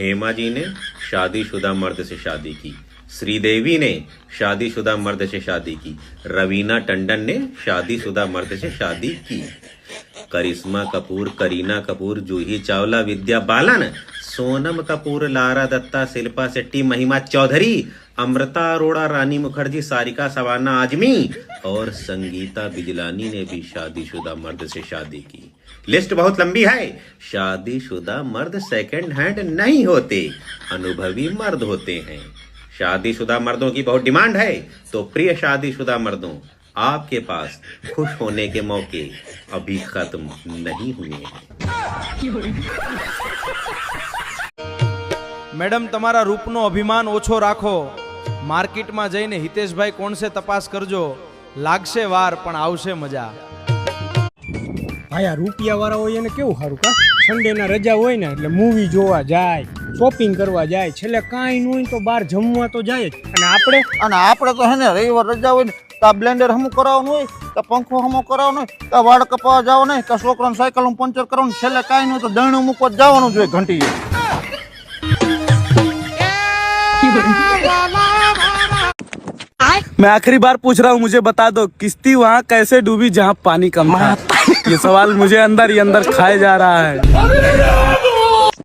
हेमा जी ने शादीशुदा मर्द से शादी की, श्रीदेवी ने शादीशुदा मर्द से शादी की, रवीना टंडन ने शादीशुदा मर्द से शादी की, करिश्मा कपूर, करीना कपूर, जूही चावला, विद्या बालन, सोनम कपूर, लारा दत्ता, शिल्पा शेट्टी, महिमा चौधरी, अमृता अरोड़ा, रानी मुखर्जी, सारिका सवाना आजमी और संगीता बिजलानी ने भी शादीशुदा मर्द से शादी की। लिस्ट बहुत लंबी है। शादीशुदा मर्द सेकंड हैंड नहीं होते, अनुभवी मर्द होते हैं। शादीशुदा मर्दों की बहुत डिमांड है, तो प्रिय शादीशुदा मर्दों, आपके पास खुश होने के मौके अभी खत्म नहीं हुए हैं। मैडम तमारा रूपनो अभिमान ओछो राखो, मार्केट में जईने हितेशभाई कोण से तपास करजो, लागशे वार पण आवशे मजा। भाई आ रूपिया वाળા હોય એને કેવું સારું કા સન્ડે ના રજા હોય ને એટલે મૂવી જોવા જાય, શોપિંગ કરવા જાય, છેલ્લે કાંઈ ન હોય તો બહાર જમવા તો જાય જ। અને આપણે તો હે ને રવિવાર રજા હોય ને તો બ્લેન્ડર હમું કરાવવાનું હોય, તો પંખો હમો કરાવવાનો હોય, તો વાળ કપાવા જવાનું હોય, તો છોકરાને સાયકલનું પંચર કરવાનું, છેલ્લે કાંઈ ન હોય તો દણું મૂકવા જવાનું જોઈએ ઘંટી। मैं आखिरी बार पूछ रहा हूँ, मुझे बता दो किश्ती वहाँ कैसे डूबी जहाँ पानी कम था। ये सवाल मुझे अंदर ही अंदर खाए जा रहा है।